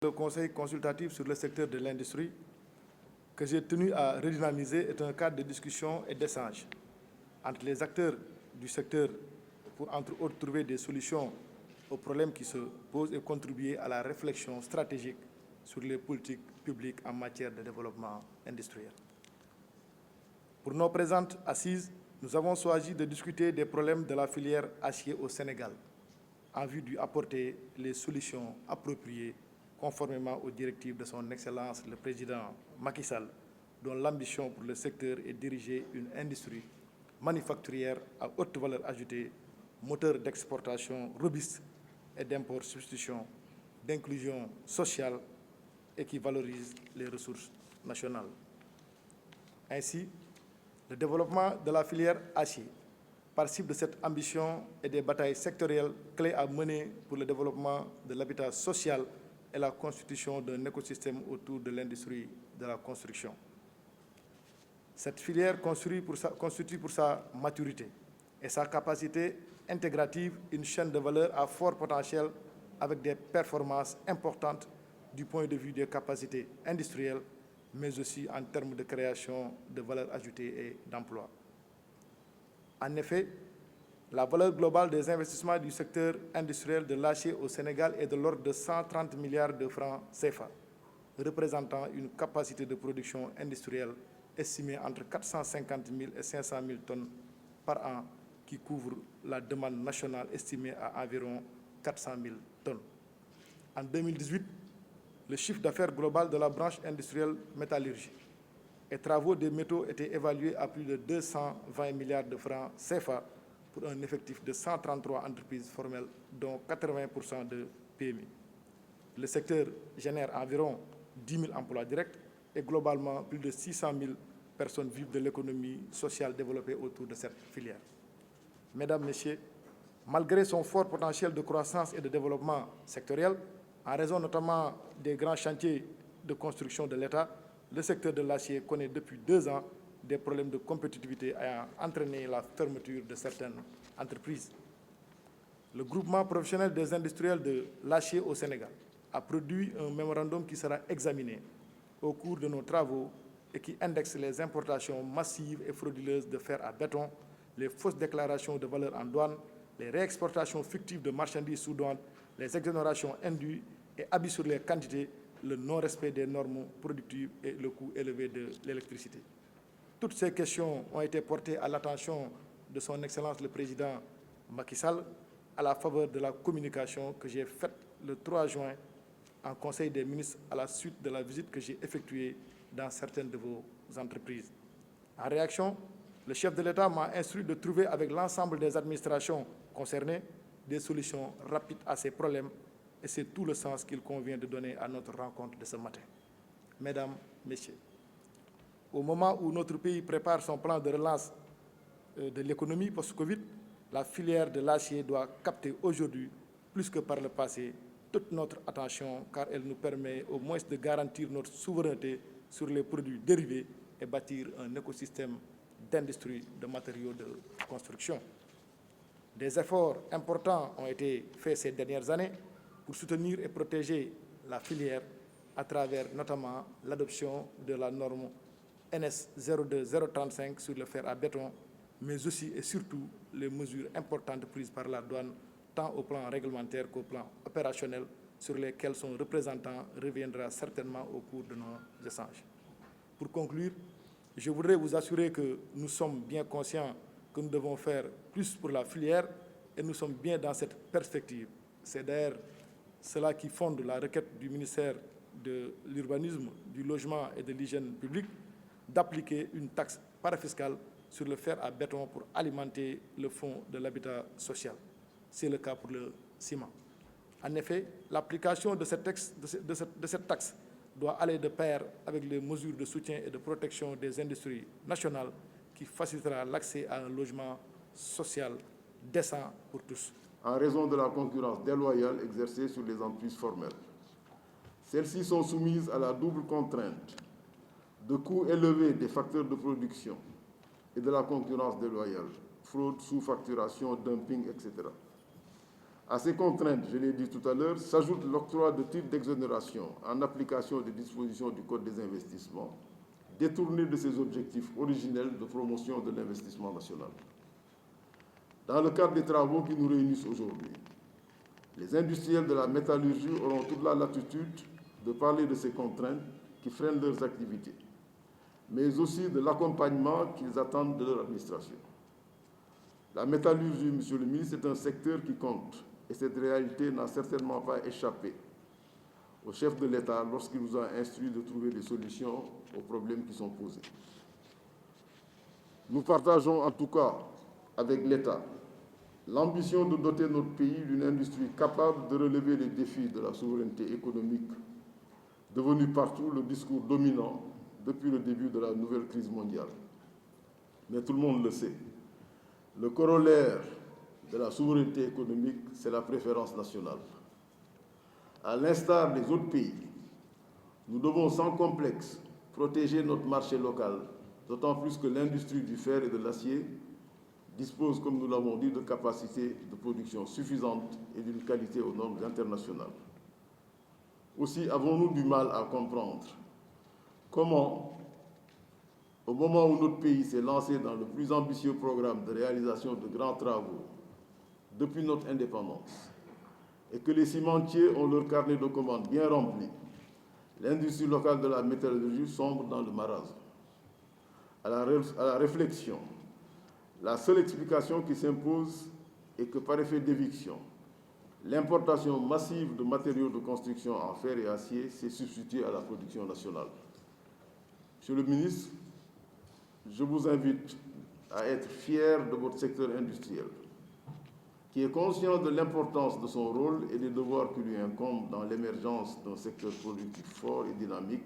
Le Conseil consultatif sur le secteur de l'industrie, que j'ai tenu à redynamiser, est un cadre de discussion et d'échange entre les acteurs du secteur pour, entre autres, trouver des solutions aux problèmes qui se posent et contribuer à la réflexion stratégique sur les politiques publiques en matière de développement industriel. Pour nos présentes assises, nous avons choisi de discuter des problèmes de la filière acier au Sénégal en vue d'y apporter les solutions appropriées conformément aux directives de son Excellence le Président Macky Sall, dont l'ambition pour le secteur est de diriger une industrie manufacturière à haute valeur ajoutée, moteur d'exportation robuste et d'import substitution, d'inclusion sociale et qui valorise les ressources nationales. Ainsi, le développement de la filière acier participe de cette ambition et des batailles sectorielles clés à mener pour le développement de l'habitat social et la constitution d'un écosystème autour de l'industrie de la construction. Cette filière constitue pour sa maturité et sa capacité intégrative une chaîne de valeur à fort potentiel avec des performances importantes du point de vue des capacités industrielles, mais aussi en termes de création de valeur ajoutée et d'emploi. En effet, la valeur globale des investissements du secteur industriel de l'acier au Sénégal est de l'ordre de 130 milliards de francs CFA, représentant une capacité de production industrielle estimée entre 450 000 et 500 000 tonnes par an, qui couvre la demande nationale estimée à environ 400 000 tonnes. En 2018, le chiffre d'affaires global de la branche industrielle métallurgie et travaux des métaux était évalué à plus de 220 milliards de francs CFA pour un effectif de 133 entreprises formelles, dont 80% de PME. Le secteur génère environ 10 000 emplois directs et globalement plus de 600 000 personnes vivent de l'économie sociale développée autour de cette filière. Mesdames, Messieurs, malgré son fort potentiel de croissance et de développement sectoriel, en raison notamment des grands chantiers de construction de l'État, le secteur de l'acier connaît depuis 2 ans des problèmes de compétitivité ayant entraîné la fermeture de certaines entreprises. Le groupement professionnel des industriels de l'acier au Sénégal a produit un mémorandum qui sera examiné au cours de nos travaux et qui indexe les importations massives et frauduleuses de fer à béton, les fausses déclarations de valeur en douane, les réexportations fictives de marchandises sous douane, les exonérations indues et abus sur les quantités, le non-respect des normes productives et le coût élevé de l'électricité. Toutes ces questions ont été portées à l'attention de son Excellence le Président Macky Sall à la faveur de la communication que j'ai faite le 3 juin en Conseil des ministres à la suite de la visite que j'ai effectuée dans certaines de vos entreprises. En réaction, le chef de l'État m'a instruit de trouver avec l'ensemble des administrations concernées des solutions rapides à ces problèmes et c'est tout le sens qu'il convient de donner à notre rencontre de ce matin. Mesdames, Messieurs, au moment où notre pays prépare son plan de relance de l'économie post-Covid, la filière de l'acier doit capter aujourd'hui, plus que par le passé, toute notre attention car elle nous permet au moins de garantir notre souveraineté sur les produits dérivés et bâtir un écosystème d'industrie de matériaux de construction. Des efforts importants ont été faits ces dernières années pour soutenir et protéger la filière à travers notamment l'adoption de la norme NS 02035 sur le fer à béton, mais aussi et surtout les mesures importantes prises par la douane, tant au plan réglementaire qu'au plan opérationnel, sur lesquels son représentant reviendra certainement au cours de nos échanges. Pour conclure, je voudrais vous assurer que nous sommes bien conscients que nous devons faire plus pour la filière et nous sommes bien dans cette perspective. C'est d'ailleurs cela qui fonde la requête du ministère de l'Urbanisme, du Logement et de l'Hygiène publique d'appliquer une taxe parafiscale sur le fer à béton pour alimenter le fonds de l'habitat social. C'est le cas pour le ciment. En effet, l'application de cette taxe doit aller de pair avec les mesures de soutien et de protection des industries nationales qui facilitera l'accès à un logement social décent pour tous. En raison de la concurrence déloyale exercée sur les entreprises formelles. Celles-ci sont soumises à la double contrainte de coûts élevés des facteurs de production et de la concurrence déloyale, fraude, sous-facturation, dumping, etc. À ces contraintes, je l'ai dit tout à l'heure, s'ajoute l'octroi de titres d'exonération en application des dispositions du Code des investissements, détourné de ses objectifs originels de promotion de l'investissement national. Dans le cadre des travaux qui nous réunissent aujourd'hui, les industriels de la métallurgie auront toute la latitude de parler de ces contraintes qui freinent leurs activités, mais aussi de l'accompagnement qu'ils attendent de leur administration. La métallurgie, Monsieur le ministre, est un secteur qui compte, et cette réalité n'a certainement pas échappé au chef de l'État lorsqu'il nous a instruit de trouver des solutions aux problèmes qui sont posés. Nous partageons en tout cas avec l'État l'ambition de doter notre pays d'une industrie capable de relever les défis de la souveraineté économique, devenu partout le discours dominant depuis le début de la nouvelle crise mondiale. Mais tout le monde le sait, le corollaire de la souveraineté économique, c'est la préférence nationale. À l'instar des autres pays, nous devons sans complexe protéger notre marché local, d'autant plus que l'industrie du fer et de l'acier dispose, comme nous l'avons dit, de capacités de production suffisantes et d'une qualité aux normes internationales. Aussi avons-nous du mal à comprendre comment, au moment où notre pays s'est lancé dans le plus ambitieux programme de réalisation de grands travaux depuis notre indépendance, et que les cimentiers ont leur carnet de commandes bien rempli, l'industrie locale de la métallurgie sombre dans le marasme. À la réflexion, la seule explication qui s'impose est que par effet d'éviction, l'importation massive de matériaux de construction en fer et acier s'est substituée à la production nationale. Monsieur le ministre, je vous invite à être fier de votre secteur industriel, qui est conscient de l'importance de son rôle et des devoirs qui lui incombent dans l'émergence d'un secteur productif fort et dynamique,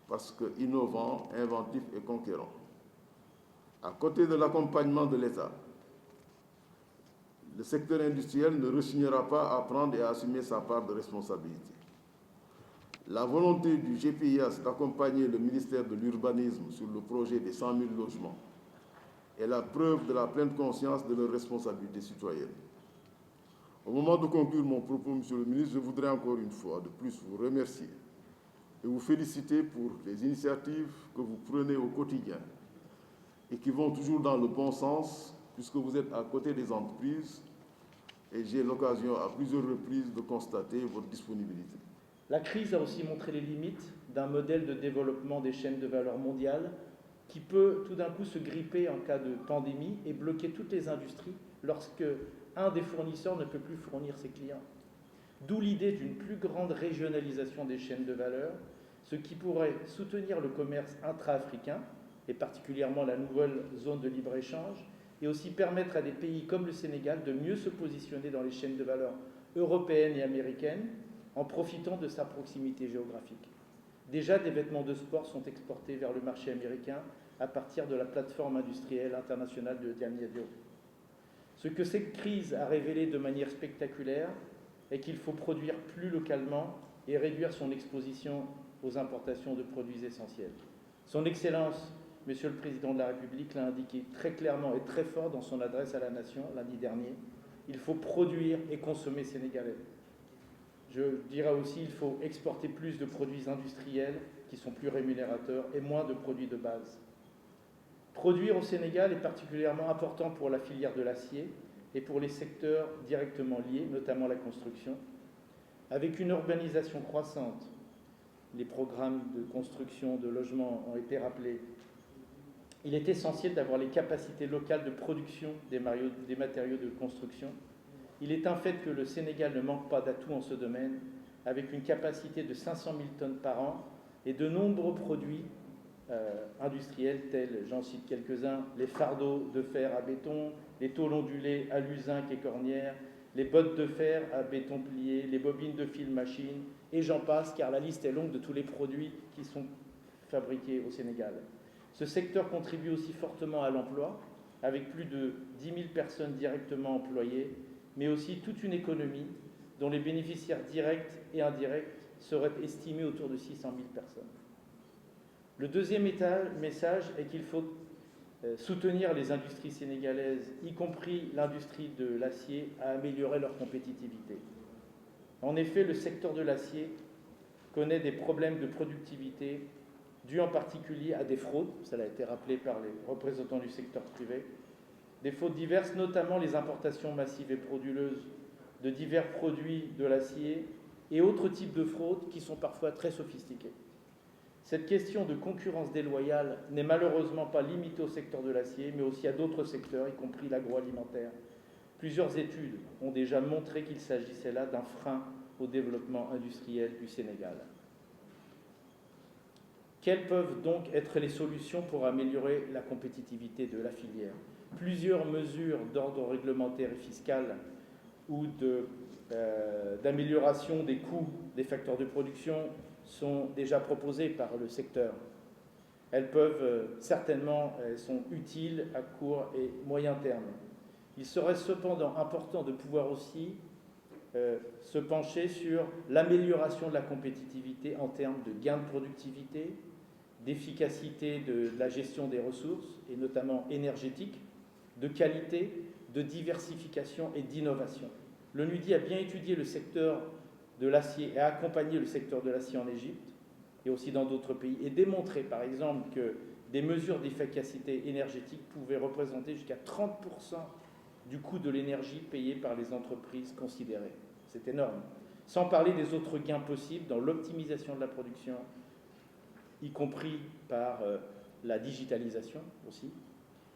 parce que innovant, inventif et conquérant. À côté de l'accompagnement de l'État, le secteur industriel ne rechignera pas à prendre et à assumer sa part de responsabilité. La volonté du GPIAS d'accompagner le ministère de l'Urbanisme sur le projet des 100 000 logements est la preuve de la pleine conscience de leurs responsabilités citoyennes. Au moment de conclure mon propos, Monsieur le ministre, je voudrais encore une fois de plus vous remercier et vous féliciter pour les initiatives que vous prenez au quotidien et qui vont toujours dans le bon sens, puisque vous êtes à côté des entreprises et j'ai l'occasion à plusieurs reprises de constater votre disponibilité. La crise a aussi montré les limites d'un modèle de développement des chaînes de valeur mondiales qui peut tout d'un coup se gripper en cas de pandémie et bloquer toutes les industries lorsque un des fournisseurs ne peut plus fournir ses clients. D'où l'idée d'une plus grande régionalisation des chaînes de valeur, ce qui pourrait soutenir le commerce intra-africain, et particulièrement la nouvelle zone de libre-échange, et aussi permettre à des pays comme le Sénégal de mieux se positionner dans les chaînes de valeur européennes et américaines en profitant de sa proximité géographique. Déjà, des vêtements de sport sont exportés vers le marché américain à partir de la plateforme industrielle internationale de Diamniadio. Ce que cette crise a révélé de manière spectaculaire est qu'il faut produire plus localement et réduire son exposition aux importations de produits essentiels. Son Excellence, Monsieur le Président de la République, l'a indiqué très clairement et très fort dans son adresse à la Nation lundi dernier. Il faut produire et consommer sénégalais. Je dirais aussi qu'il faut exporter plus de produits industriels qui sont plus rémunérateurs et moins de produits de base. Produire au Sénégal est particulièrement important pour la filière de l'acier et pour les secteurs directement liés, notamment la construction. Avec une urbanisation croissante, les programmes de construction de logements ont été rappelés. Il est essentiel d'avoir les capacités locales de production des matériaux de construction. Il est un fait que le Sénégal ne manque pas d'atouts en ce domaine, avec une capacité de 500 000 tonnes par an et de nombreux produits industriels tels, j'en cite quelques-uns, les fardeaux de fer à béton, les tôles ondulées à zinc et cornière, les bottes de fer à béton plié, les bobines de fil machine, et j'en passe, car la liste est longue de tous les produits qui sont fabriqués au Sénégal. Ce secteur contribue aussi fortement à l'emploi, avec plus de 10 000 personnes directement employées, mais aussi toute une économie dont les bénéficiaires directs et indirects seraient estimés autour de 600 000 personnes. Le deuxième message est qu'il faut soutenir les industries sénégalaises, y compris l'industrie de l'acier, à améliorer leur compétitivité. En effet, le secteur de l'acier connaît des problèmes de productivité dus en particulier à des fraudes, cela a été rappelé par les représentants du secteur privé, des fraudes diverses, notamment les importations massives et frauduleuses de divers produits de l'acier et autres types de fraudes qui sont parfois très sophistiquées. Cette question de concurrence déloyale n'est malheureusement pas limitée au secteur de l'acier, mais aussi à d'autres secteurs, y compris l'agroalimentaire. Plusieurs études ont déjà montré qu'il s'agissait là d'un frein au développement industriel du Sénégal. Quelles peuvent donc être les solutions pour améliorer la compétitivité de la filière? Plusieurs mesures d'ordre réglementaire et fiscal ou d'amélioration des coûts des facteurs de production sont déjà proposées par le secteur. Elles peuvent certainement, sont utiles à court et moyen terme. Il serait cependant important de pouvoir aussi se pencher sur l'amélioration de la compétitivité en termes de gains de productivité, d'efficacité de la gestion des ressources, et notamment énergétiques, de qualité, de diversification et d'innovation. L'ONUDI a bien étudié le secteur de l'acier et a accompagné le secteur de l'acier en Égypte et aussi dans d'autres pays, et démontré par exemple que des mesures d'efficacité énergétique pouvaient représenter jusqu'à 30% du coût de l'énergie payé par les entreprises considérées. C'est énorme. Sans parler des autres gains possibles dans l'optimisation de la production, y compris par la digitalisation aussi,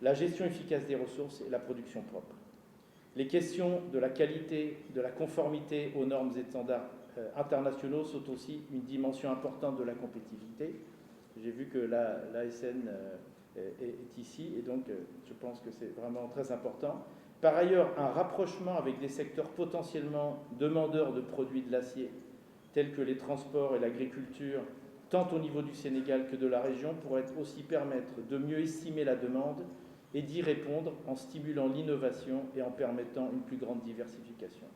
la gestion efficace des ressources et la production propre. Les questions de la qualité, de la conformité aux normes et standards internationaux sont aussi une dimension importante de la compétitivité. J'ai vu que l'ASN est ici, et donc je pense que c'est vraiment très important. Par ailleurs, un rapprochement avec des secteurs potentiellement demandeurs de produits de l'acier, tels que les transports et l'agriculture, tant au niveau du Sénégal que de la région, pourrait aussi permettre de mieux estimer la demande et d'y répondre en stimulant l'innovation et en permettant une plus grande diversification.